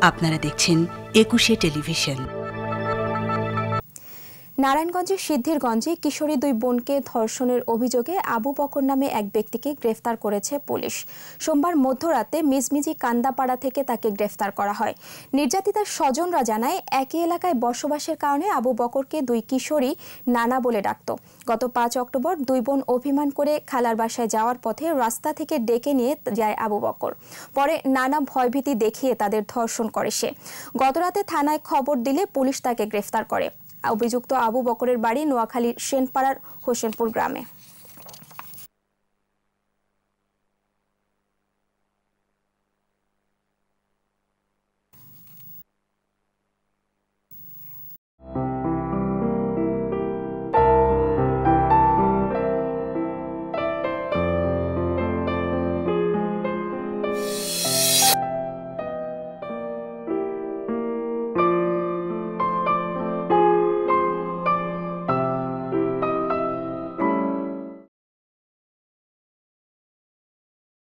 আপনারা দেখছেন ২১শে টেলিভিশন। নারায়ণগঞ্জের সিদ্ধিরগঞ্জে কিশোরী দুই বোনকে ধর্ষণের অভিযোগে আবু বকর নামে এক ব্যক্তিকে গ্রেফতার করেছে পুলিশ। সোমবার মধ্যরাতে মিজমিজি কান্দাপাড়া থেকে তাকে গ্রেফতার করা হয়। নির্যাতিতার স্বজনরা জানায়, একই এলাকায় বসবাসের কারণে আবু বকরকে দুই কিশোরী নানা বলে ডাকত। গত ৫ অক্টোবর দুই বোন অভিমান করে খালার বাসায় যাওয়ার পথে রাস্তা থেকে ডেকে নিয়ে যায় আবু বকর। পরে নানা ভয়ভীতি দেখিয়ে তাদের ধর্ষণ করে সে। গতরাতে থানায় খবর দিলে পুলিশ তাকে গ্রেফতার করে। অভিযুক্ত আবু বকরের বাড়ি নোয়াখালীর সেনপাড়ার হোসেনপুর গ্রামে।